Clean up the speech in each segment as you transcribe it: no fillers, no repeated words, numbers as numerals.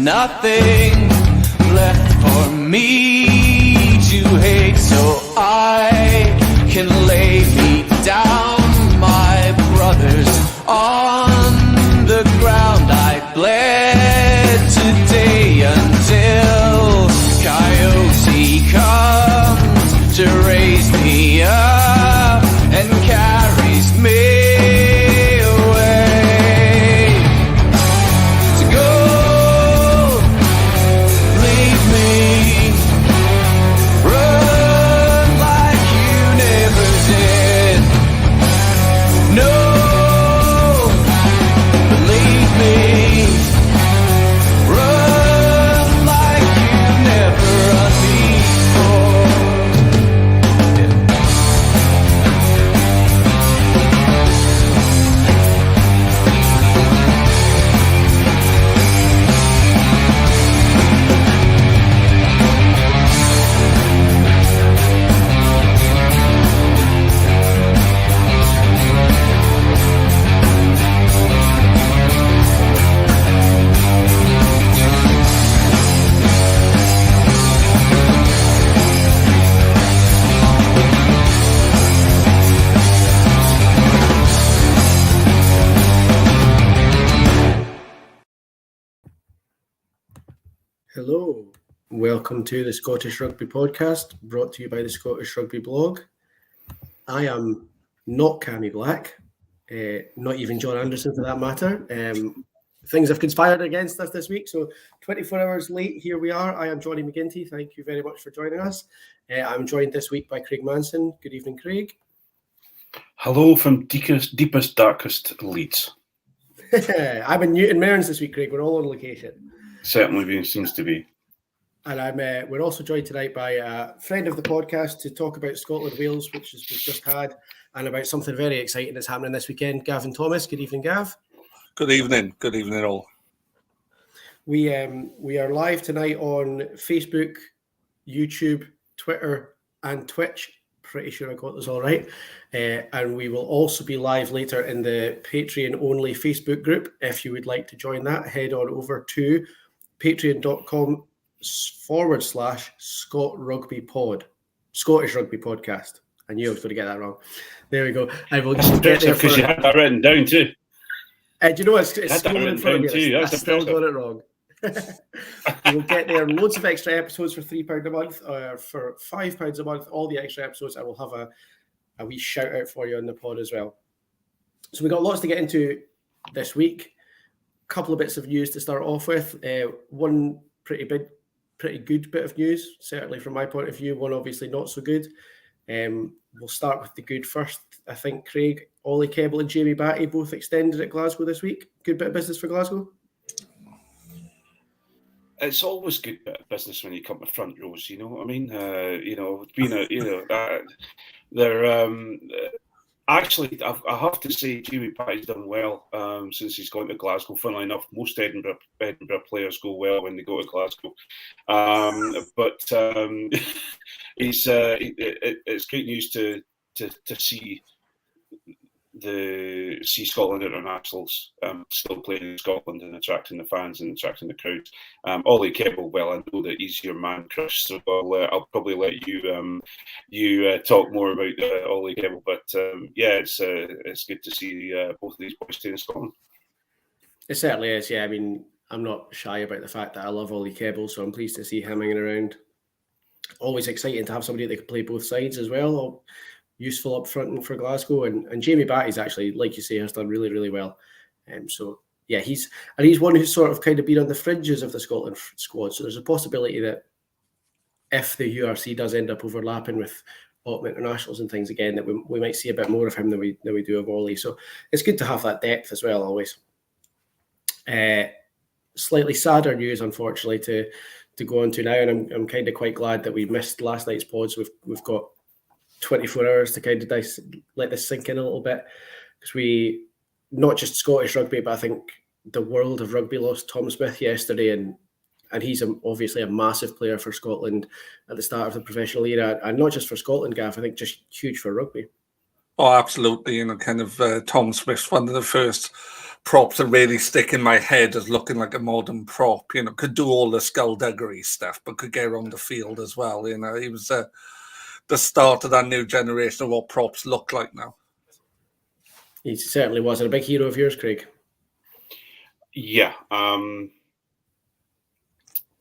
nothing left for me to hate, so I can lay me down, my brothers, on the ground. I bled today until Coyote comes to raise me up and carries me Hello, welcome to the Scottish Rugby Podcast, brought to you by the Scottish Rugby Blog. I am not Cammy Black, not even John Anderson for that matter. Things have conspired against us this week, so 24 hours late, here we are. I am Johnny McGinty. Thank you very much for joining us. I'm joined this week by Craig Manson. Good evening, Craig. Hello from deepest, darkest Leeds. I'm in Newton Mearns this week, Craig. We're all on location. Certainly seems to be. And we're also joined tonight by a friend of the podcast to talk about Scotland-Wales, which we've just had, and about something very exciting that's happening this weekend. Gavin Thomas. Good evening, Gav. Good evening. Good evening, all. We are live tonight on Facebook, YouTube, Twitter, and Twitch. Pretty sure I got those all right. And we will also be live later in the Patreon-only Facebook group. If you would like to join that, head on over to patreon.com/Scott Rugby Pod, Scottish Rugby Podcast. I knew I was going to get that wrong. There we go. I will get there because you had that written down too. Do you know it's still in front of me? I still got it wrong. We'll get there. Loads of extra episodes for £3 a month, for £5 a month. All the extra episodes. I will have a wee shout out for you on the pod as well. So we got lots to get into this week. Couple of bits of news to start off with. One pretty good bit of news, certainly from my point of view. One obviously not so good. We'll start with the good first. I think, Craig, Ollie Kebble and Jamie Batty both extended at Glasgow this week. Good bit of business for Glasgow. It's always good bit of business when you come to front rows. You know what I mean? They're. Actually, I have to say, Jamie Batty's done well since he's gone to Glasgow. Funnily enough, most Edinburgh players go well when they go to Glasgow. But it's great news to see Scotland internationals still playing in Scotland and attracting the fans and attracting the crowds. Ollie Kebble, well, I know that he's your man crush, so I'll probably let you talk more about Ollie Kebble. But it's good to see both of these boys stay in Scotland. It certainly is. Yeah, I mean, I'm not shy about the fact that I love Ollie Kebble, so I'm pleased to see him hanging around. Always exciting to have somebody that can play both sides as well. Useful up front for Glasgow, and Jamie Batty's actually, like you say, has done really, really well. So yeah, he's one who's sort of kind of been on the fringes of the Scotland squad. So there's a possibility that if the URC does end up overlapping with Autumn internationals and things again, that we might see a bit more of him than we do of Ollie. So it's good to have that depth as well, always. Slightly sadder news, unfortunately, to go on to now, and I'm kind of quite glad that we missed last night's pods. We've got 24 hours to kind of let this sink in a little bit, because we, not just Scottish rugby, but I think the world of rugby lost Tom Smith yesterday, and he's obviously a massive player for Scotland at the start of the professional era, and not just for Scotland, Gav, I think just huge for rugby. Oh, absolutely. And kind of Tom Smith's one of the first props that really stick in my head as looking like a modern prop. Could do all the skullduggery stuff, but could get around the field as well. He was the start of that new generation of what props look like now. He certainly was. A big hero of yours, Craig. Yeah.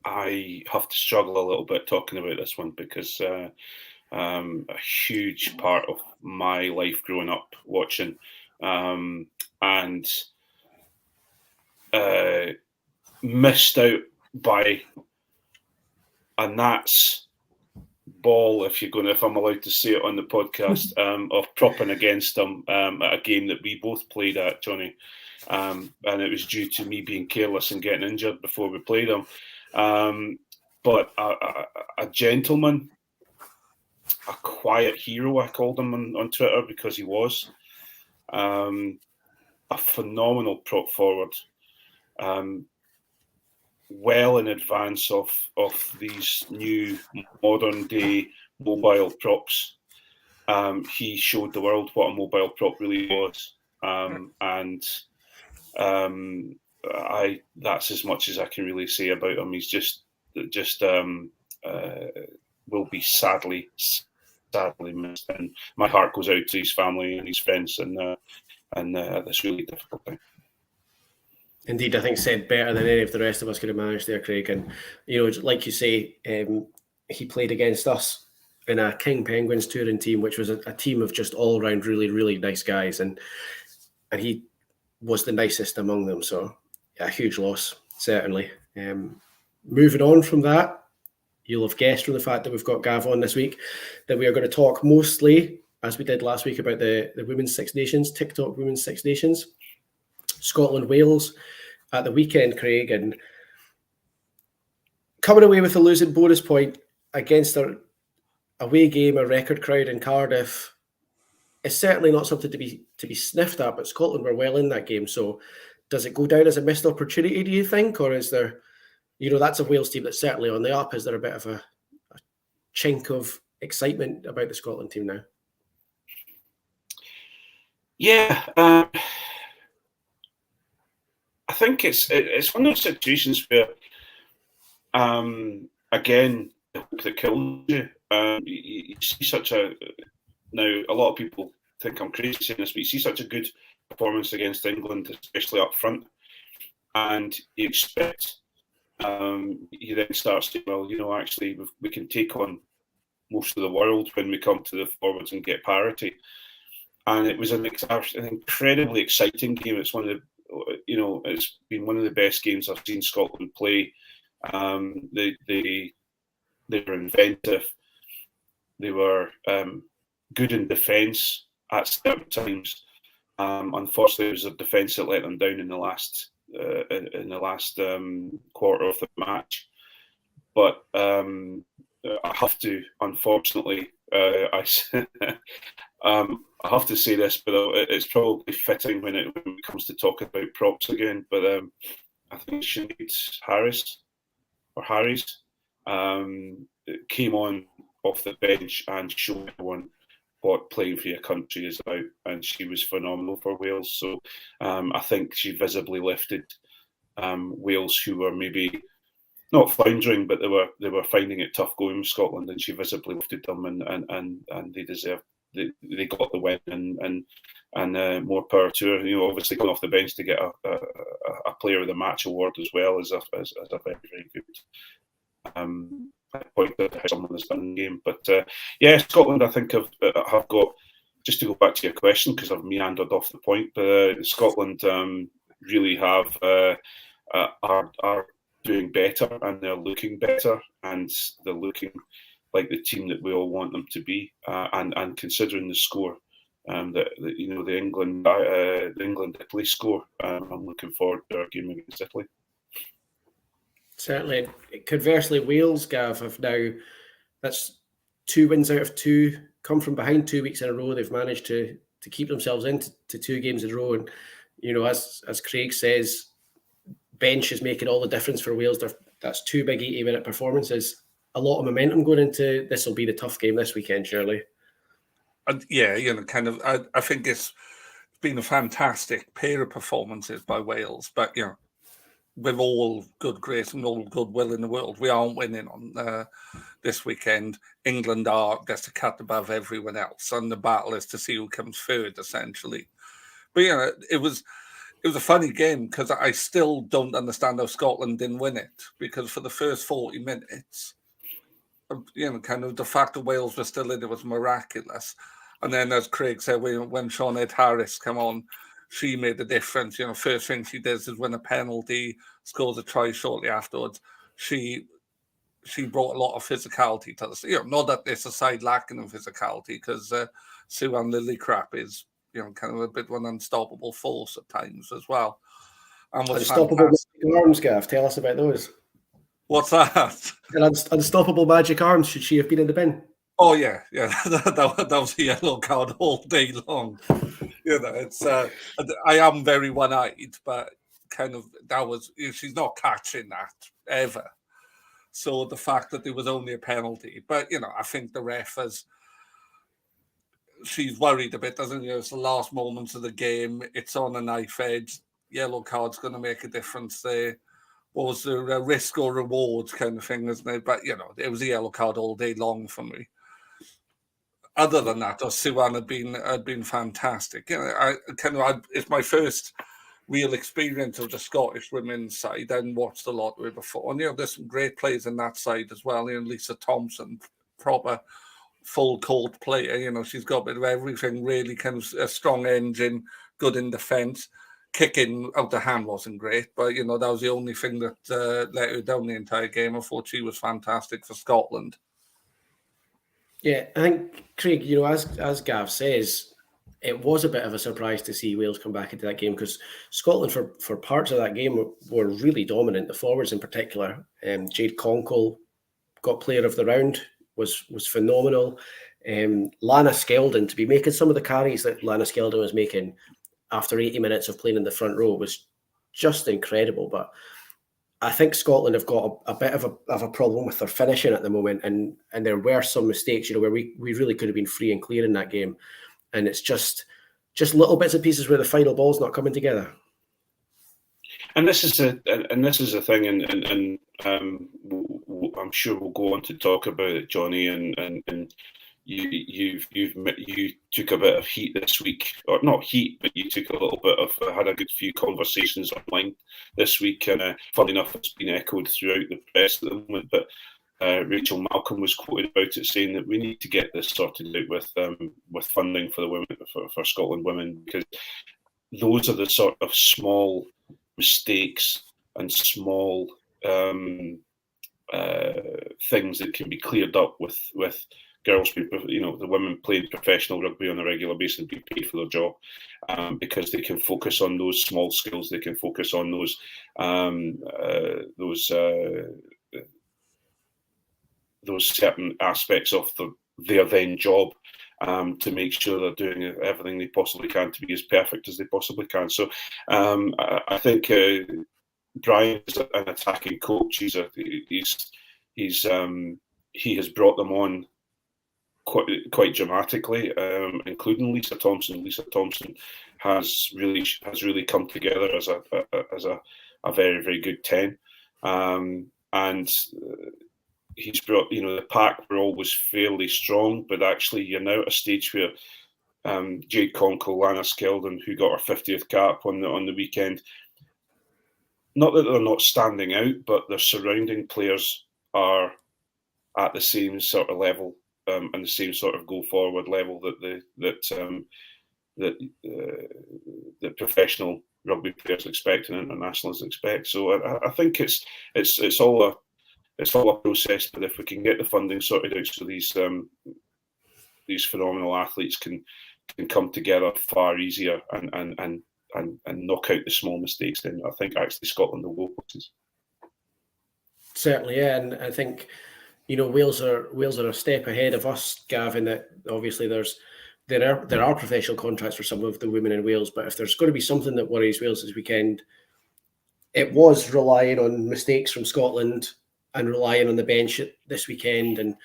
I have to struggle a little bit talking about this one because a huge part of my life growing up watching and missed out by a Nats ball, if I'm allowed to say it on the podcast, of propping against them at a game that we both played at, Johnny. And it was due to me being careless and getting injured before we played them. But a gentleman, a quiet hero, I called him on Twitter because he was a phenomenal prop forward, well in advance of these new modern day mobile props. He showed the world what a mobile prop really was, that's as much as I can really say about him. He's just will be sadly missed, and my heart goes out to his family and his friends and this really difficult thing. Indeed, I think said better than any of the rest of us could have managed there, Craig. And like you say, he played against us in a King Penguins touring team, which was a team of just all round really, really nice guys, and he was the nicest among them. So a huge loss, certainly. Moving on from that, you'll have guessed from the fact that we've got Gav on this week that we are going to talk mostly, as we did last week, about the Women's Six Nations, TikTok Women's Six Nations, Scotland, Wales at the weekend, Craig, and coming away with a losing bonus point against a away game, a record crowd in Cardiff, is certainly not something to be sniffed at, but Scotland were well in that game. So does it go down as a missed opportunity, do you think? Or is there, that's a Wales team that's certainly on the up. Is there a bit of a chink of excitement about the Scotland team now? Yeah. I think it's one of those situations where, again, the hope that kills you. You see now a lot of people think I'm crazy saying this, but you see such a good performance against England, especially up front, and you expect you then start saying, well, actually we can take on most of the world when we come to the forwards and get parity. And it was an incredibly exciting game. It's one of the, it's been one of the best games I've seen Scotland play. They were inventive. They were good in defence at certain times. Unfortunately, it was a defence that let them down in the last quarter of the match. But I have to, unfortunately, I have to say this, but it's probably fitting when it comes to talking about props again. But I think Sinead Harris came on off the bench and showed everyone what playing for your country is about, and she was phenomenal for Wales. So I think she visibly lifted Wales, who were maybe not floundering, but they were finding it tough going with Scotland, and she visibly lifted them, and they deserved. They got the win, and more power to her. Obviously going off the bench to get a Player of the Match award as well as a very, very good point at how someone has done the game. But Scotland, I think have got, just to go back to your question because I've meandered off the point. But Scotland really have are doing better, and they're looking better, and they're looking like the team that we all want them to be, and considering the score, the England-Italy score, I'm looking forward to our game against Italy. Certainly. Conversely, Wales, Gav, have now, that's 2 wins out of 2, come from behind 2 weeks in a row. They've managed to keep themselves into 2 games in a row, and as Craig says, bench is making all the difference for Wales. That's 2 big 80-minute performances. A lot of momentum going into this. Will be the tough game this weekend, surely. I think it's been a fantastic pair of performances by Wales, but with all good grace and all goodwill in the world, we aren't winning on this weekend. England are just a cut above everyone else, and the battle is to see who comes third, essentially. But it was a funny game because I still don't understand how Scotland didn't win it, because for the first 40 minutes, kind of the fact that Wales were still in it was miraculous. And then, as Craig said, when Sinead Harris came on, she made a difference. First thing she does is win a penalty, scores a try shortly afterwards. She brought a lot of physicality to this. Not that it's a side lacking in physicality, because Sue-Ann Lillicrap is, kind of a bit of an unstoppable force at times as well. And was unstoppable magic arms, Gav. Tell us about those. What's that? Unstoppable magic arms. Should she have been in the bin? Oh yeah. That was a yellow card all day long. It's I am very one-eyed, but kind of that was, she's not catching that ever. So the fact that there was only a penalty, but I think the ref she's worried a bit, doesn't she? It's the last moments of the game. It's on a knife edge. Yellow card's going to make a difference there. What was the risk or reward kind of thing, isn't it? But it was a yellow card all day long for me. Other than that, Sue-Ann had been fantastic. It's my first real experience of the Scottish women's side. I hadn't watched a lot of it before. And there's some great players in that side as well. Lisa Thompson, proper full court player. She's got a bit of everything. Really kind of a strong engine, good in defence. Kicking out the hand wasn't great, but that was the only thing that let her down the entire game. I thought she was fantastic for Scotland. Yeah, I think, Craig, as Gav says, it was a bit of a surprise to see Wales come back into that game, because Scotland, for parts of that game, were really dominant. The forwards in particular, Jade Conkle got player of the round, was phenomenal. Lana Skeldon, to be making some of the carries that Lana Skeldon was making after 80 minutes of playing in the front row was just incredible. But I think Scotland have got a bit of a problem with their finishing at the moment, and there were some mistakes, where we really could have been free and clear in that game, and it's just little bits and pieces where the final ball's not coming together. And this is a thing, and I'm sure we'll go on to talk about it, Johnny, and you took a bit of heat this week, or not heat, but you took a little bit of had a good few conversations online this week, and funny enough, it's been echoed throughout the press at the moment. But Rachel Malcolm was quoted about it, saying that we need to get this sorted out with funding for the women, for Scotland women, because those are the sort of small mistakes and small things that can be cleared up with girls, the women playing professional rugby on a regular basis and be paid for their job, because they can focus on those small skills. They can focus on those certain aspects of their then job, to make sure they're doing everything they possibly can to be as perfect as they possibly can. So I think Brian is an attacking coach. He has brought them on quite dramatically, including Lisa Thompson. Lisa Thompson has really come together as a very, very good 10, and he's brought, the pack were always fairly strong, but actually you're now at a stage where Jade Conkle, Lana Skeldon, who got her 50th cap on the weekend, not that they're not standing out, but their surrounding players are at the same sort of level, and the same sort of go forward level that professional rugby players expect and internationals expect. So I think it's all a process. But if we can get the funding sorted out, so these phenomenal athletes can come together far easier and knock out the small mistakes, then I think actually Scotland will go places. Certainly, yeah, and I think Wales are a step ahead of us, Gavin. That obviously there are professional contracts for some of the women in Wales, but if there's going to be something that worries Wales this weekend, it was relying on mistakes from Scotland and relying on the bench this weekend, and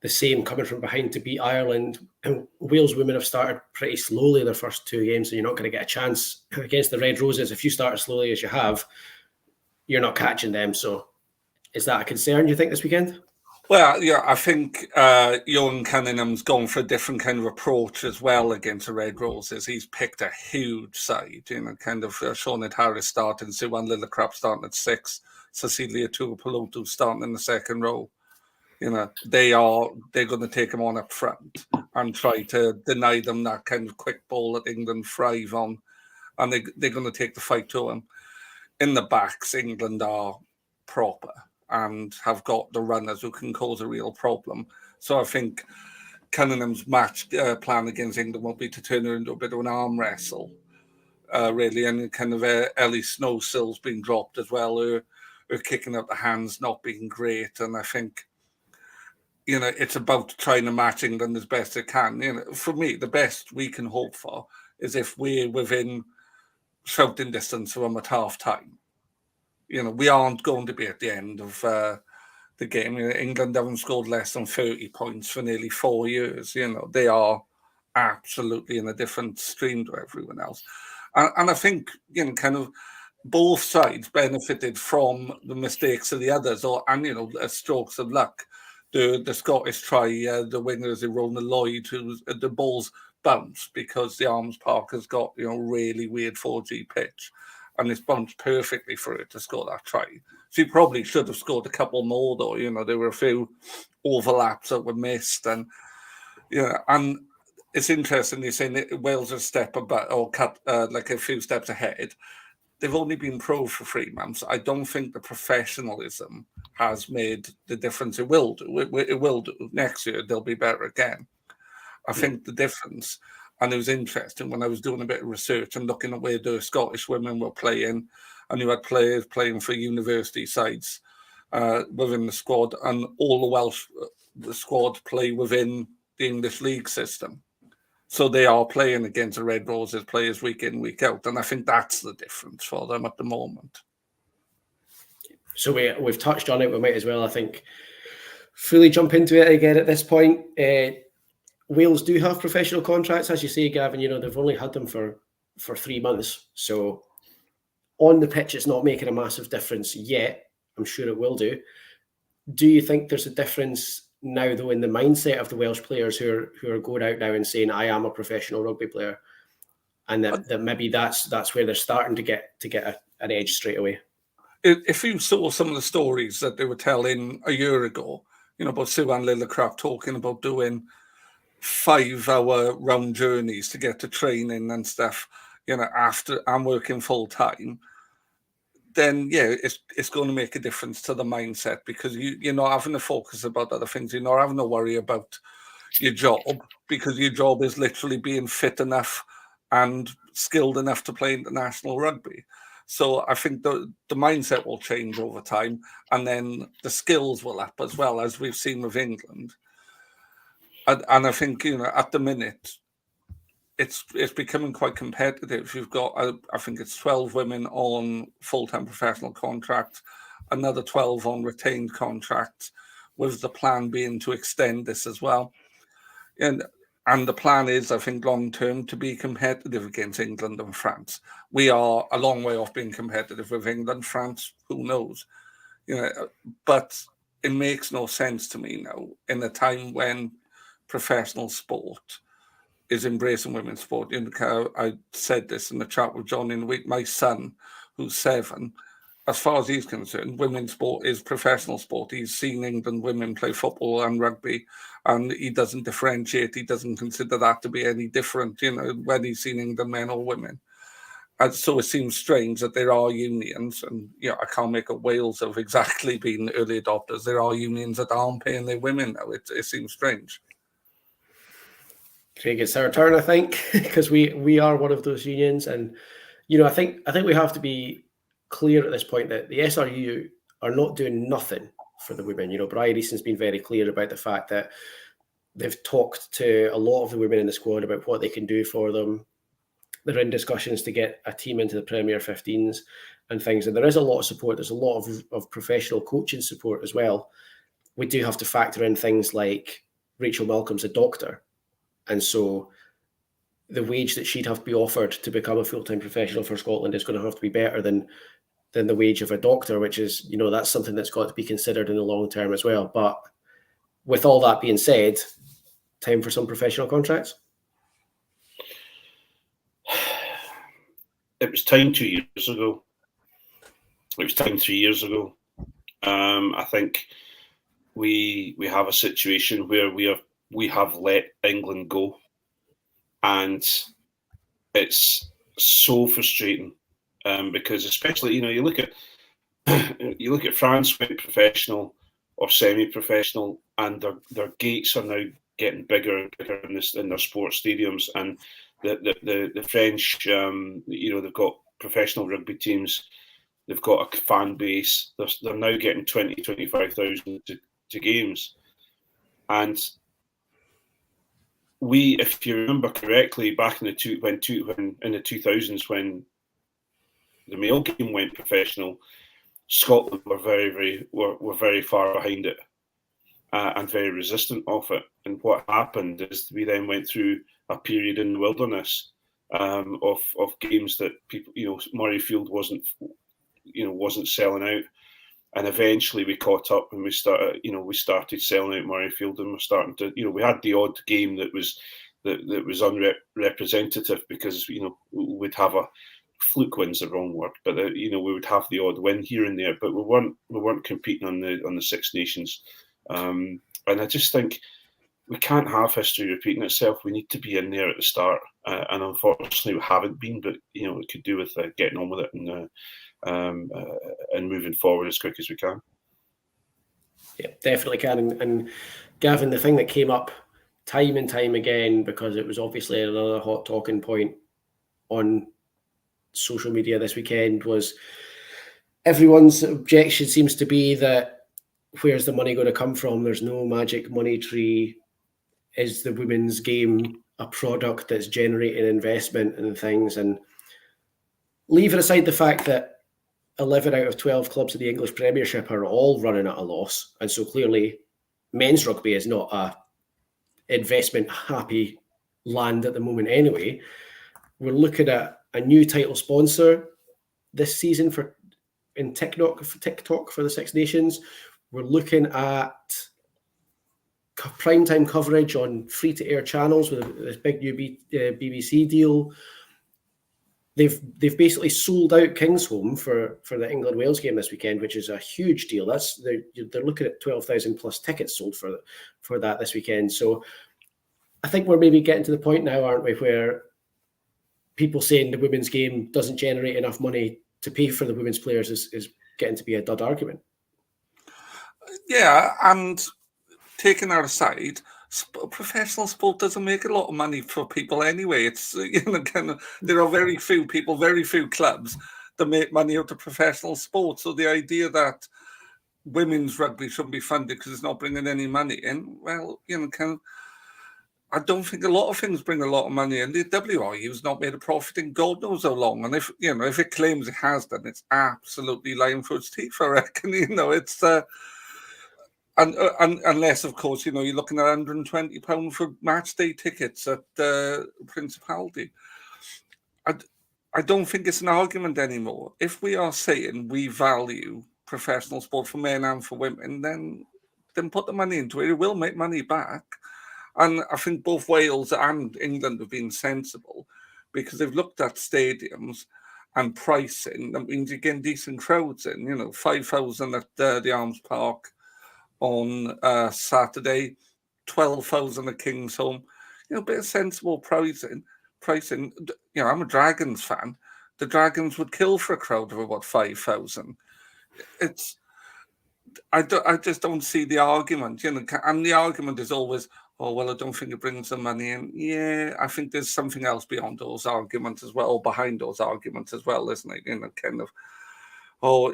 the same coming from behind to beat Ireland. And Wales women have started pretty slowly their first 2 games, so you're not going to get a chance against the Red Roses. If you start as slowly as you have, you're not catching them. So is that a concern, you think, this weekend? Well, yeah, I think Ewan Cunningham's gone for a different kind of approach as well against the Red Roses. He's picked a huge side, kind of Sinead Harris starting, Sue-Ann Lillicrap starting at 6, Cecilia Tuipulotu starting in the second row. They're going to take them on up front and try to deny them that kind of quick ball that England thrive on, and they're going to take the fight to them. In the backs, England are proper and have got the runners who can cause a real problem. So I think Cunningham's match plan against England will be to turn it into a bit of an arm wrestle, really, and kind of Ellie Snowsill's been dropped as well. Her kicking out the hands not being great, and I think it's about trying to match England as best it can. For me, the best we can hope for is if we're within shouting distance of them at half time. We aren't going to be at the end of the game. England haven't scored less than 30 points for nearly 4 years. They are absolutely in a different stream to everyone else. And I think, kind of both sides benefited from the mistakes of the others, and strokes of luck. The Scottish try, the wingers, Rona Lloyd, who the balls bounced because the Arms Park has got really weird 4G pitch, and it's bounced perfectly for it to score that try. She probably should have scored a couple more, though. There were a few overlaps that were missed, and and it's interesting you're saying that Wales are a step above or cut like a few steps ahead. They've only been pro for 3 months. I don't think the professionalism has made the difference. It will do. It will do. Next year, they'll be better again. I think the difference, and it was interesting when I was doing a bit of research and looking at where the Scottish women were playing, and you had players playing for university sides within the squad, and all the Welsh squad play within the English league system. So they are playing against the Red Roses players week in, week out. And I think that's the difference for them at the moment. So we've touched on it. We might as well, I think, fully jump into it again at this point. Wales do have professional contracts, as you say, Gavin. They've only had them for 3 months. So on the pitch, it's not making a massive difference yet. I'm sure it will do. Do you think there's a difference now, though, in the mindset of the Welsh players who are going out now and saying, I am a professional rugby player, and that maybe that's where they're starting to get an edge straight away? If you saw some of the stories that they were telling a year ago, about Sue-Ann Lillicrap talking about doing 5-hour round journeys to get to training and stuff, after I'm working full time, then it's going to make a difference to the mindset, because you're not having to focus about other things. You're not having to worry about your job, because your job is literally being fit enough and skilled enough to play international rugby. So I think the mindset will change over time, and then the skills will up as well, as we've seen with England. And I think, at the minute, it's becoming quite competitive. You've got, I think it's 12 women on full-time professional contracts, another 12 on retained contracts, with the plan being to extend this as well. And the plan is, I think, long-term to be competitive against England and France. We are a long way off being competitive with England. France, who knows? But it makes no sense to me now, in a time when professional sport is embracing women's sport. I said this in the chat with John in the week. My son, who's 7, as far as he's concerned, women's sport is professional sport. He's seen England women play football and rugby, and he doesn't differentiate. He doesn't consider that to be any different, when he's seen England men or women. And so it seems strange that there are unions, and I can't make up Wales have exactly been early adopters. There are unions that aren't paying their women now. It seems strange. Craig, it's our turn, I think, because we are one of those unions, and I think we have to be clear at this point that the SRU are not doing nothing for the women. Brian Easton's been very clear about the fact that they've talked to a lot of the women in the squad about what they can do for them. They're in discussions to get a team into the Premier 15s and things, and there is a lot of support. There's a lot of professional coaching support as well. We do have to factor in things like Rachel Malcolm's a doctor, and so the wage that she'd have to be offered to become a full-time professional for Scotland is going to have to be better than the wage of a doctor, which is, that's something that's got to be considered in the long term as well. But with all that being said, time for some professional contracts? It was time 2 years ago. It was time 3 years ago. I think we have a situation where we have let England go, and it's so frustrating because, especially, you look at France went professional or semi-professional, and their gates are now getting bigger and bigger in their sports stadiums, and the French, they've got professional rugby teams, they've got a fan base, they're now getting 25,000 to games, and if you remember correctly, back in the 2000s when the male game went professional, Scotland were very far behind it and very resistant of it. And what happened is we then went through a period in the wilderness of games that people, Murrayfield wasn't selling out, and eventually we caught up and we started selling out Murrayfield, and we're starting to, we had the odd game that was unrepresentative because we'd have a fluke win's the wrong word, but we would have the odd win here and there, but we weren't competing on the Six Nations, and I just think we can't have history repeating itself. We need to be in there at the start, and unfortunately we haven't been. But it could do with getting on with it and moving forward as quick as we can. Yeah, definitely can. And Gavin, the thing that came up time and time again, because it was obviously another hot talking point on social media this weekend, was everyone's objection seems to be that where's the money going to come from? There's no magic money tree. Is the women's game a product that's generating investment and things? And leaving aside the fact that 11 out of 12 clubs in the English Premiership are all running at a loss, and so clearly men's rugby is not a investment happy land at the moment anyway. We're looking at a new title sponsor this season for TikTok for the Six Nations. We're looking at primetime coverage on free-to-air channels with this big new BBC deal. They've basically sold out Kingsholm for the England-Wales game this weekend, which is a huge deal. They're looking at 12,000 plus tickets sold for that this weekend. So I think we're maybe getting to the point now, aren't we, where people saying the women's game doesn't generate enough money to pay for the women's players is getting to be a dud argument. Yeah, and taking that aside, professional sport doesn't make a lot of money for people anyway. It's there are very few people, very few clubs that make money out of professional sport. So the idea that women's rugby shouldn't be funded because it's not bringing any money in, well, I don't think a lot of things bring a lot of money in. The WRU's not made a profit in God knows how long, and if it claims it has done, it's absolutely lying through its teeth. I reckon. It's. And unless, of course, you're looking at £120 for match day tickets at the Principality. I don't think it's an argument anymore. If we are saying we value professional sport for men and for women, then put the money into it. It will make money back. And I think both Wales and England have been sensible because they've looked at stadiums and pricing. That means you're getting decent crowds in, 5,000 at the Arms Park on Saturday, 12,000 at Kingsholm. A bit of sensible pricing. I'm a Dragons fan. The Dragons would kill for a crowd of about 5,000. I just don't see the argument, and the argument is always, oh, well, I don't think it brings the money in. Yeah, I think there's something else beyond those arguments as well, or behind those arguments as well, isn't it? Kind of,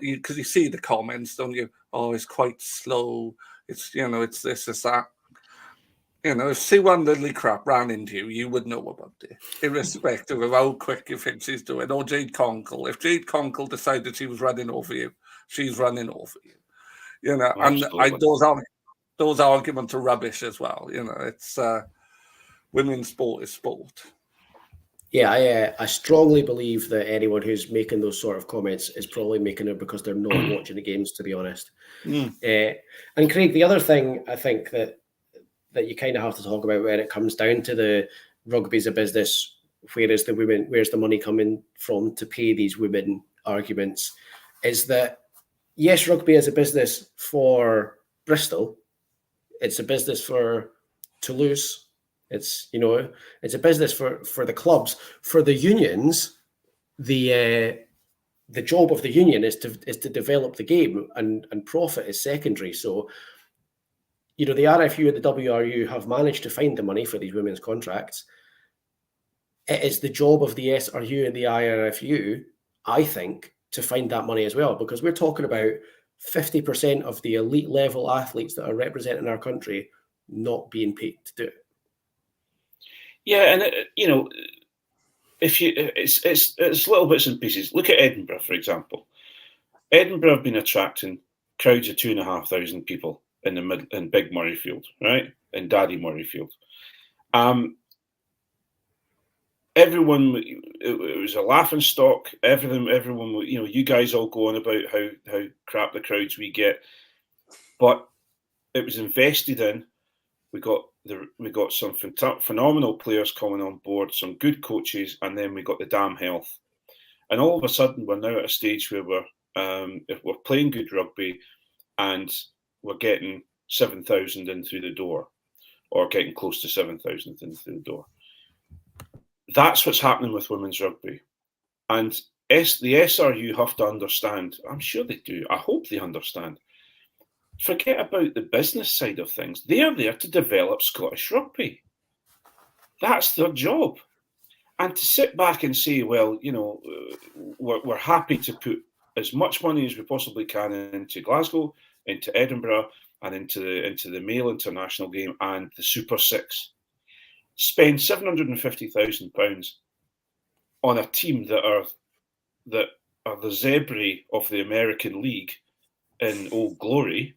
because you see the comments, don't you? Oh, it's quite slow. It's, it's this, it's that. If C1 Lillycrap ran into you, you would know about it, irrespective of how quick you think she's doing. Or Jade Conkle. If Jade Conkle decided she was running over you, she's running over you. And those those arguments are rubbish as well. You know, it's women's sport is sport. Yeah, I strongly believe that anyone who's making those sort of comments is probably making it because they're not watching the games, to be honest. And Craig, the other thing I think that you kind of have to talk about when it comes down to the rugby's a business, where's the money coming from to pay these women arguments, is that yes, rugby is a business for Bristol, it's a business for Toulouse. It's it's a business for the clubs. For the unions, the job of the union is to develop the game, and profit is secondary. So, the RFU and the WRU have managed to find the money for these women's contracts. It is the job of the SRU and the IRFU, I think, to find that money as well, because we're talking about 50% of the elite level athletes that are representing our country not being paid to do it. Yeah, and it's little bits and pieces. Look at Edinburgh, for example. Edinburgh have been attracting crowds of 2,500 people in Big Murrayfield, right? In Daddy Murrayfield. Everyone, it was a laughing stock. Everyone, you guys all going about how crap the crowds we get, but it was invested in. We got some phenomenal players coming on board, some good coaches, and then we got the damn health. And all of a sudden, we're now at a stage where if we're playing good rugby, and we're getting 7,000 in through the door, or getting close to 7,000 in through the door. That's what's happening with women's rugby, and the SRU have to understand. I'm sure they do. I hope they understand. Forget about the business side of things. They are there to develop Scottish rugby. That's their job. And to sit back and say, well, we're happy to put as much money as we possibly can into Glasgow, into Edinburgh, and into the male international game and the Super Six. Spend £750,000 on a team that are the zebra of the American League in Old Glory.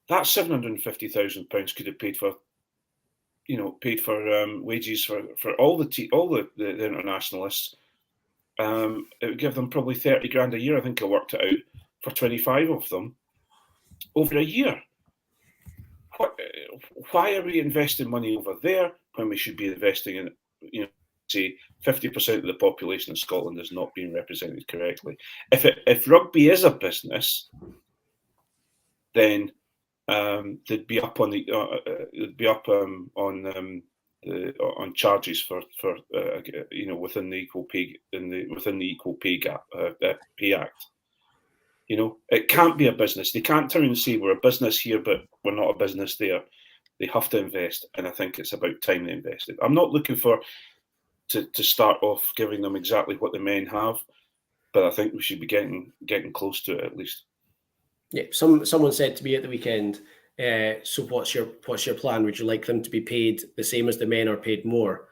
That £750,000 could have paid for wages for all the internationalists. It would give them probably 30 grand a year. I think I worked it out for 25 of them over a year. Why are we investing money over there when we should be investing in, say, 50% of the population in Scotland is not being represented correctly? If rugby is a business, then they'd be up on on charges for within the Equal Pay Gap Pay Act. It can't be a business. They can't turn and say we're a business here, but we're not a business there. They have to invest, and I think it's about time they invested. I'm not looking to start off giving them exactly what the men have, but I think we should be getting close to it at least. Yeah, someone said to me at the weekend, so what's your plan? Would you like them to be paid the same as the men, or paid more?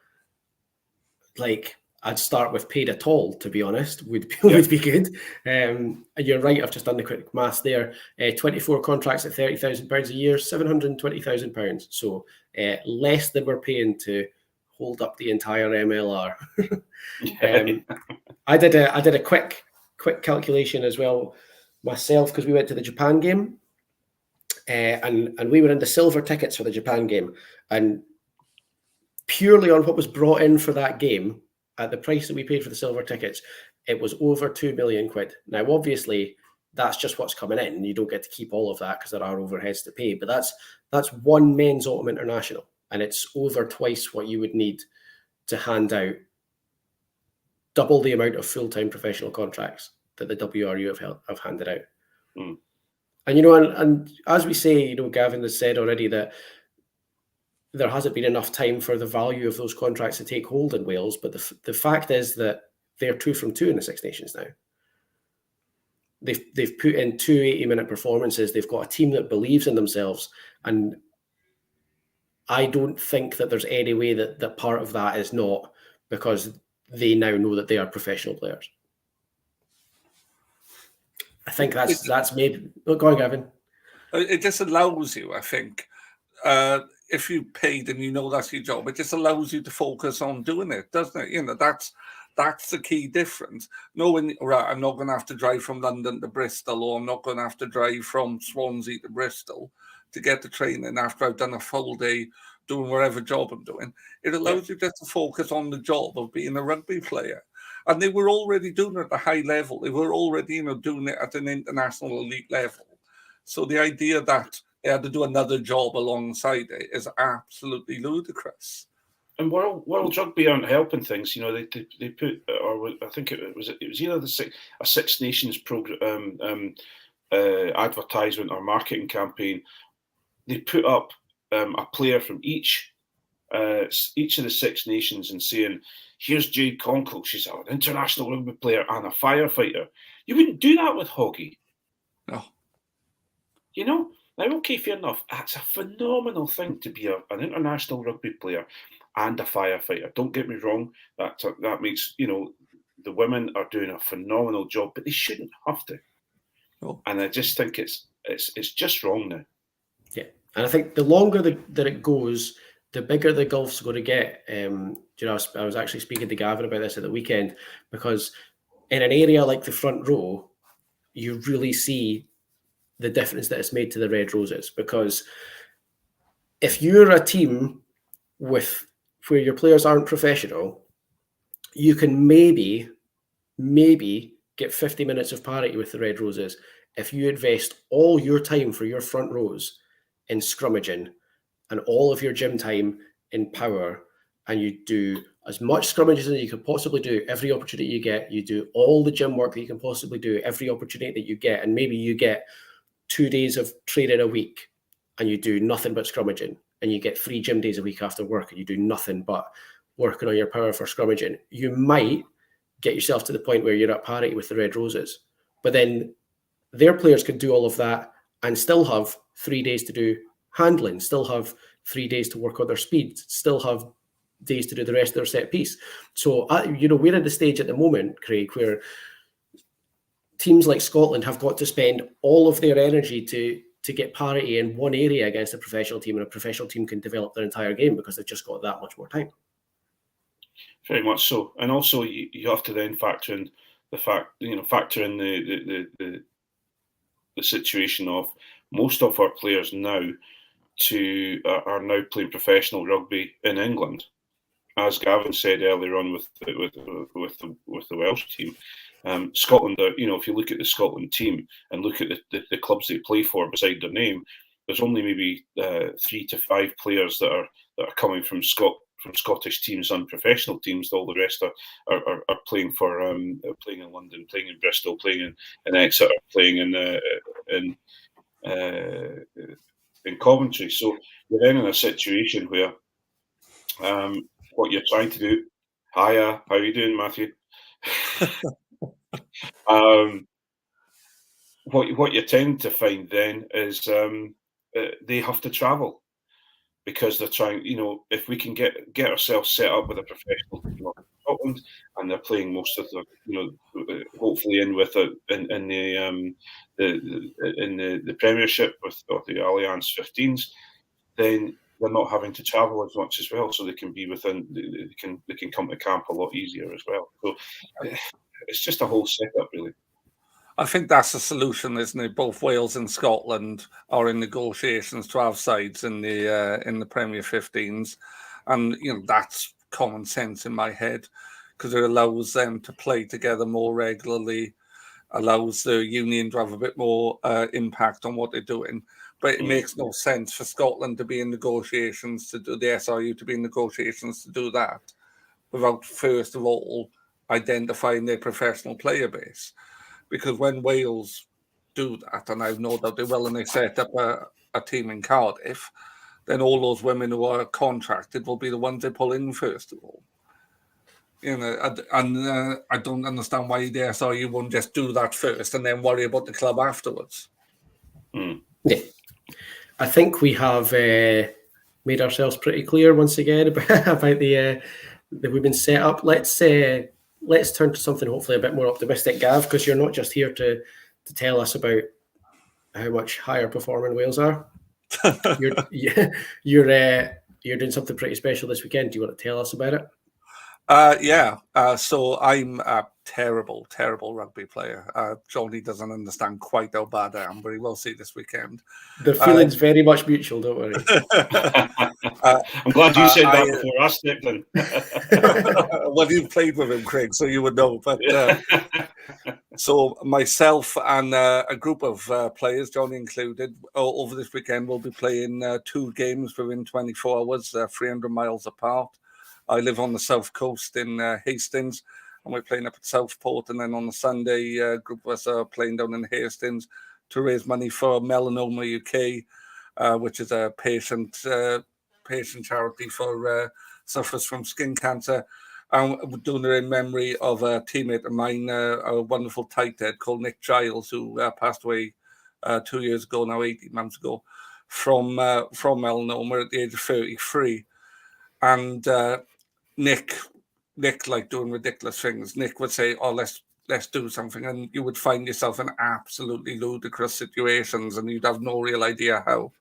Like, I'd start with paid at all, to be honest, would be good. And you're right, I've just done the quick maths there. 24 contracts at £30,000 a year, £720,000. So less than we're paying to hold up the entire MLR. I did a quick calculation as well myself, because we went to the Japan game, and we were in the silver tickets for the Japan game, and purely on what was brought in for that game, at the price that we paid for the silver tickets, it was over £2 million. Now, obviously, that's just what's coming in. You don't get to keep all of that because there are overheads to pay, but that's one men's Autumn International, and it's over twice what you would need to hand out double the amount of full-time professional contracts that the WRU have handed out. Mm. And and as we say, Gavin has said already that there hasn't been enough time for the value of those contracts to take hold in Wales, but the fact is that they're 2 from 2 in the Six Nations now. They've put in 2 80-minute performances. They've got a team that believes in themselves, and I don't think that there's any way that part of that is not because they now know that they are professional players. I think that's maybe. Go on, Gavin. It just allows you, I think, if you paid and you know that's your job, it just allows you to focus on doing it, doesn't it? You know, that's the key difference. Knowing, right, I'm not going to have to drive from London to Bristol, or I'm not going to have to drive from Swansea to Bristol to get the training after I've done a full day doing whatever job I'm doing. It allows you just to focus on the job of being a rugby player. And they were already doing it at a high level. They were already, doing it at an international elite level. So the idea that they had to do another job alongside it is absolutely ludicrous. And World Rugby aren't helping things. They put, or I think it was either a Six Nations program, advertisement or marketing campaign. They put up a player from each of the Six Nations and saying, "Here's Jade Conkle. She's an international rugby player and a firefighter." You wouldn't do that with Hoggy. No. Now, okay, fair enough. That's a phenomenal thing to be an international rugby player and a firefighter. Don't get me wrong. That makes, the women are doing a phenomenal job, but they shouldn't have to. Oh. And I just think it's just wrong now. Yeah, and I think the longer that it goes, the bigger the gulf's going to get. I was actually speaking to Gavin about this at the weekend, because in an area like the front row, you really see the difference that it's made to the Red Roses. Because if you're a team where your players aren't professional, you can maybe get 50 minutes of parity with the Red Roses if you invest all your time for your front rows in scrummaging and all of your gym time in power, and you do as much scrummages as you could possibly do every opportunity you get. You do all the gym work that you can possibly do every opportunity that you get, and maybe you get 2 days of training a week and you do nothing but scrummaging, and you get 3 gym days a week after work and you do nothing but working on your power for scrummaging. You might get yourself to the point where you're at parity with the Red Roses, but then their players can do all of that and still have 3 days to do handling, still have 3 days to work on their speed, still have days to do the rest of their set piece. So, we're at the stage at the moment, Craig, where teams like Scotland have got to spend all of their energy to get parity in one area against a professional team, and a professional team can develop their entire game because they've just got that much more time. Very much so. And also you have to then factor in the fact, the situation of most of our players now are now playing professional rugby in England. As Gavin said earlier on with the Welsh team, Scotland, if you look at the Scotland team and look at the clubs they play for beside their name, there's only maybe 3 to 5 players that are coming from Scottish teams and professional teams. All the rest are playing for playing in London, playing in Bristol, playing in Exeter, playing in Coventry. So you're then in a situation where what you're trying to do. Hiya, how are you doing, Matthew? What you tend to find then is they have to travel, because they're trying. If we can get ourselves set up with a professional team in Scotland, and they're playing most of the, hopefully in the Premiership with the Alliance 15s, then they're not having to travel as much as well, so they can be within. They can come to camp a lot easier as well. So it's just a whole setup, really. I think that's the solution, isn't it? Both Wales and Scotland are in negotiations to have sides in the Premier 15s, and that's common sense in my head, because it allows them to play together more regularly, allows the union to have a bit more impact on what they're doing. But it makes no sense for Scotland to be in negotiations to do the SRU to be in negotiations to do that without first of all identifying their professional player base. Because when Wales do that, and I've no doubt they will, and they set up a team in Cardiff, then all those women who are contracted will be the ones they pull in first of all. I don't understand why the SRU won't just do that first and then worry about the club afterwards. Yeah. I think we have made ourselves pretty clear once again about the women's setup. Let's turn to something hopefully a bit more optimistic, Gav, because you're not just here to tell us about how much higher performing Wales are. You're doing something pretty special this weekend. Do you want to tell us about it? So I'm a terrible rugby player. Johnny doesn't understand quite how bad I am, but he will see this weekend. The feeling's very much mutual, don't worry. I'm glad you said that before I stepped in. Well, you played with him, Craig, so you would know. But so myself and a group of players, Johnny included, over this weekend we'll be playing 2 games within 24 hours, 300 miles apart. I live on the south coast in Hastings, and we're playing up at Southport. And then on the Sunday, a group of us are playing down in Hastings to raise money for Melanoma UK, which is a patient charity for sufferers from skin cancer. And we're doing it in memory of a teammate of mine, a wonderful tight head called Nick Giles, who passed away 2 years ago now, 18 months ago, from melanoma at the age of 33. And Nick liked doing ridiculous things. Nick would say, "Oh, let's do something," and you would find yourself in absolutely ludicrous situations, and you'd have no real idea how.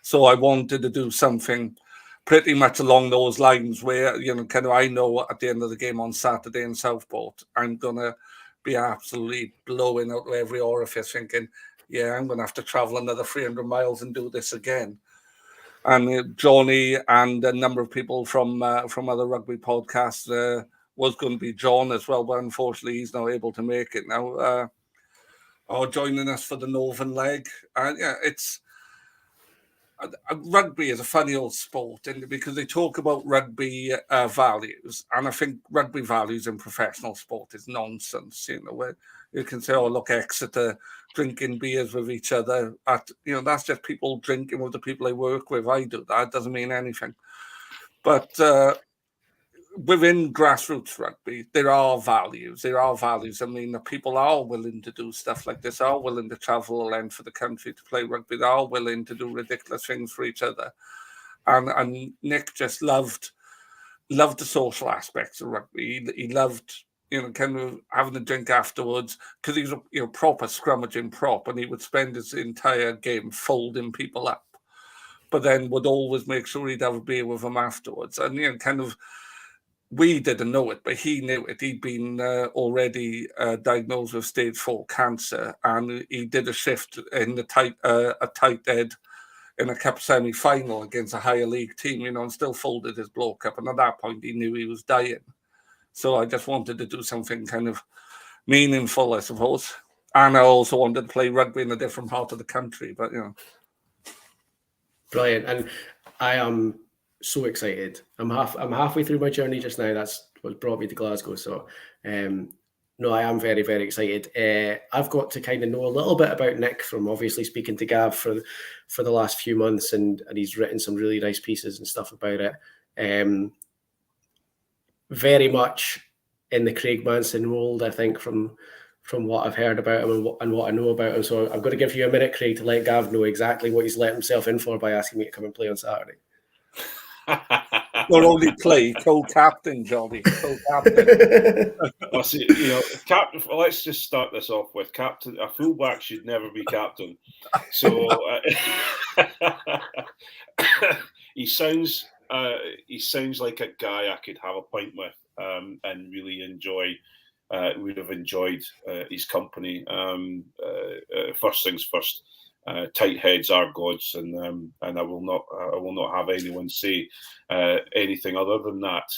So I wanted to do something pretty much along those lines, where I know at the end of the game on Saturday in Southport, I'm gonna be absolutely blowing out of every orifice, thinking, "Yeah, I'm gonna have to travel another 300 miles and do this again." And Johnny and a number of people from other rugby podcasts was going to be John as well, but unfortunately he's not able to make it now. Joining us for the Northern leg. It's rugby is a funny old sport, because they talk about rugby values, and I think rugby values in professional sport is nonsense. Where you can say, "Oh, look, Exeter drinking beers with each other." That's just people drinking with the people they work with. I do that. It doesn't mean anything. But within grassroots rugby, there are values. I mean, the people are willing to do stuff like this, are willing to travel a length for the country to play rugby. They are willing to do ridiculous things for each other. And Nick just loved the social aspects of rugby. He loved, kind of having a drink afterwards, because he's a proper scrummaging prop, and he would spend his entire game folding people up, but then would always make sure he'd have a beer with them afterwards. And we didn't know it, but he knew it. He'd been already diagnosed with stage 4 cancer, and he did a shift in a tight head in a cup semi-final against a higher league team, and still folded his bloke up. And at that point, he knew he was dying. So I just wanted to do something kind of meaningful, I suppose. And I also wanted to play rugby in a different part of the country, but Brilliant. And I am so excited. I'm halfway through my journey just now. That's what brought me to Glasgow. So no, I am very, very excited. I've got to kind of know a little bit about Nick from obviously speaking to Gav for the last few months, and he's written some really nice pieces and stuff about it. Very much in the Craig Manson mold, I think, from what I've heard about him and what I know about him. So I'm going to give you a minute, Craig, to let Gav know exactly what he's let himself in for by asking me to come and play on Saturday. Or only play co-captain, Johnny. Co-captain. Well, see, let's just start this off with captain. A fullback should never be captain. So he sounds like a guy I could have a pint with and really enjoy. Would have enjoyed his company. First things first. Tight heads are gods, and I will not have anyone say anything other than that.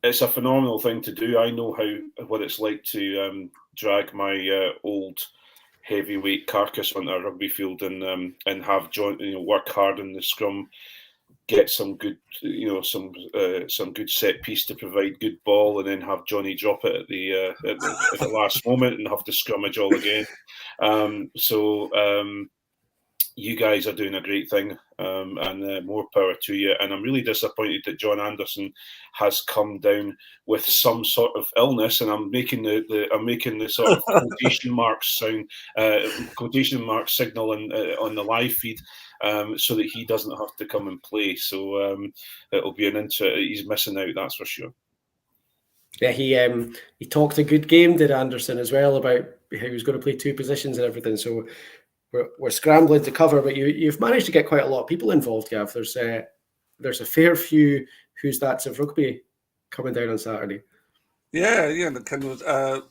It's a phenomenal thing to do. I know what it's like to drag my old heavyweight carcass onto a rugby field and have John work hard in the scrum, get some good some good set piece to provide good ball, and then have Johnny drop it at the last moment and have to scrummage all again. You guys are doing a great thing, and more power to you. And I'm really disappointed that John Anderson has come down with some sort of illness, and I'm making the sort of quotation marks signal on the live feed, so that he doesn't have to come and play. So it'll be he's missing out, that's for sure. Yeah, he talked a good game, did Anderson, as well, about how he was going to play 2 positions and everything. So we're scrambling to cover, but you've managed to get quite a lot of people involved, Gav. There's a fair few Who's That's of Rugby coming down on Saturday. Yeah, the kind of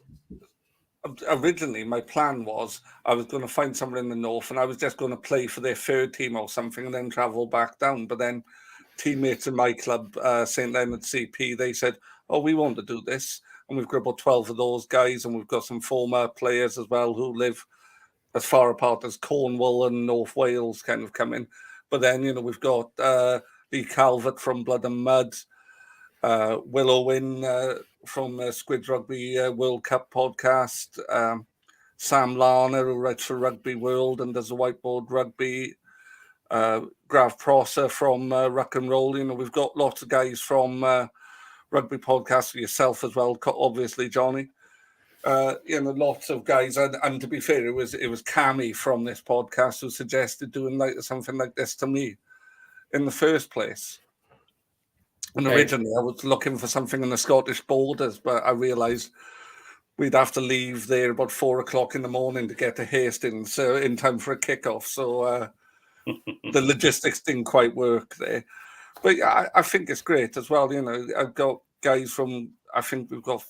originally my plan was I was going to find somewhere in the north and I was just going to play for their third team or something and then travel back down. But then teammates in my club, St. Leonard CP, they said, "Oh, we want to do this." And we've got about 12 of those guys, and we've got some former players as well who live as far apart as Cornwall and North Wales kind of come in. But then, we've got Lee Calvert from Blood and Mud, Will Owen from Squid Rugby World Cup podcast, Sam Larner, who writes for Rugby World and does a whiteboard rugby, Grav Prosser from Ruck and Roll. We've got lots of guys from Rugby podcast, yourself as well, obviously, Johnny. Lots of guys, and to be fair, it was Cammy from this podcast who suggested doing something like this to me in the first place. And originally, I was looking for something in the Scottish borders, but I realised we'd have to leave there about 4 o'clock in the morning to get to Hastings in time for a kickoff. So the logistics didn't quite work there. But yeah, I think it's great as well. I've got guys from, I think we've got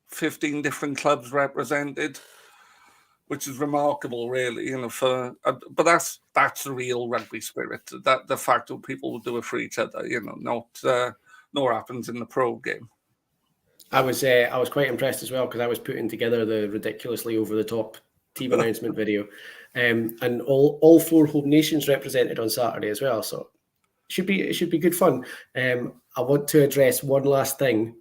15 different clubs represented, which is remarkable, really. But that's the real rugby spirit. That the fact that people will do it for each other. Not nor happens in the pro game. I was quite impressed as well because I was putting together the ridiculously over the top team announcement video, and all 4 home nations represented on Saturday as well. So it should be good fun. I want to address one last thing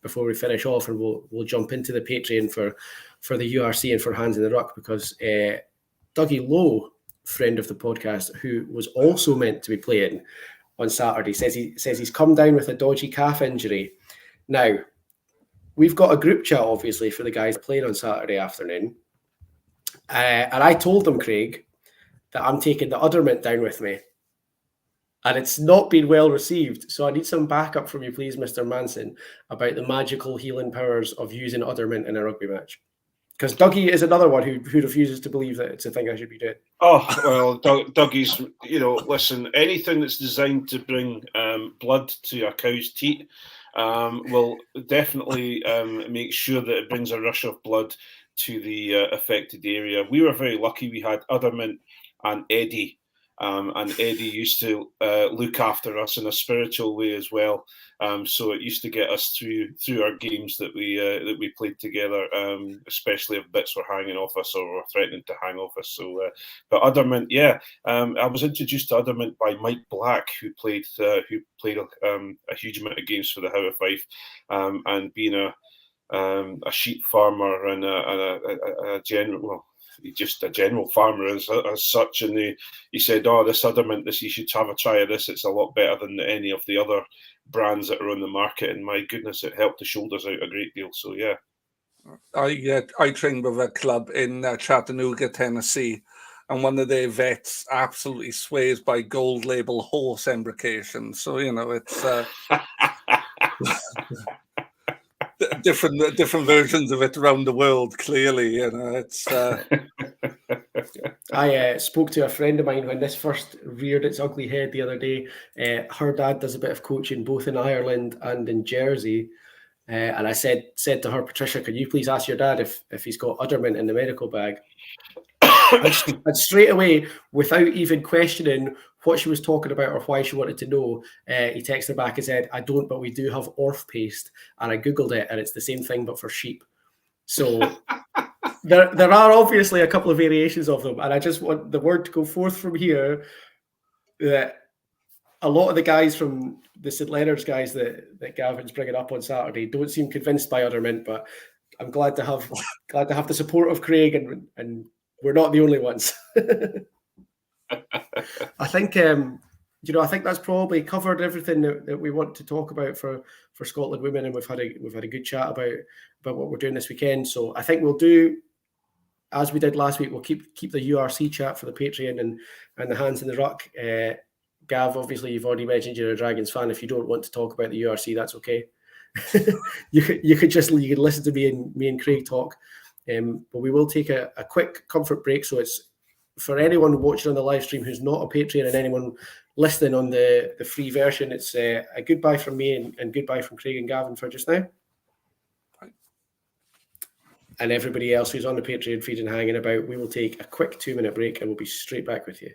before we finish off, and we'll jump into the Patreon for the URC and for Hands in the Ruck, because Dougie Lowe, friend of the podcast, who was also meant to be playing on Saturday, says he's come down with a dodgy calf injury. Now, we've got a group chat, obviously, for the guys playing on Saturday afternoon. And I told them, Craig, that I'm taking the uddermint down with me. And it's not been well received. So I need some backup from you, please, Mr. Manson, about the magical healing powers of using uddermint in a rugby match. Because Dougie is another one who refuses to believe that it's a thing I should be doing. Oh, well, Dougie's, listen, anything that's designed to bring blood to a cow's teat will definitely make sure that it brings a rush of blood to the affected area. We were very lucky. We had Uddermint and Eddie. And Eddie used to look after us in a spiritual way as well. So it used to get us through our games that we played together, especially if bits were hanging off us or were threatening to hang off us. So, but Uddermint, yeah, I was introduced to Uddermint by Mike Black, who played a huge amount of games for the How of Fife, and being a sheep farmer and a general. Well, just a general farmer as such, and he said, "Oh, this Uddermint, you should have a try of this. It's a lot better than any of the other brands that are on the market." And my goodness, it helped the shoulders out a great deal. So yeah, I trained with a club in Chattanooga, Tennessee, and one of their vets absolutely swears by Gold Label horse embrocation. So it's. Different versions of it around the world. Clearly, it's. I spoke to a friend of mine when this first reared its ugly head the other day. Her dad does a bit of coaching both in Ireland and in Jersey, and I said to her, "Patricia, can you please ask your dad if he's got uddermint in the medical bag?" And straight away, without even questioning what she was talking about or why she wanted to know, he texted back and said, "I don't, but we do have Orf paste." And I Googled it, and it's the same thing, but for sheep. So there are obviously a couple of variations of them. And I just want the word to go forth from here that a lot of the guys from the St. Leonard's guys that Gavin's bringing up on Saturday don't seem convinced by uddermint, but I'm glad to have the support of Craig, and we're not the only ones. I think I think that's probably covered everything that we want to talk about for Scotland women, and we've had a good chat about what we're doing this weekend. So I think we'll do as we did last week. We'll keep the URC chat for the Patreon and the Hands in the Ruck. Gav, obviously you've already mentioned you're a Dragons fan. If you don't want to talk about the URC, that's okay. you could listen to me and Craig talk. But we will take a quick comfort break. So it's for anyone watching on the live stream who's not a Patreon and anyone listening on the free version, it's a goodbye from me and goodbye from Craig and Gavin for just now. And everybody else who's on the Patreon feed and hanging about, we will take a quick 2-minute break and we'll be straight back with you.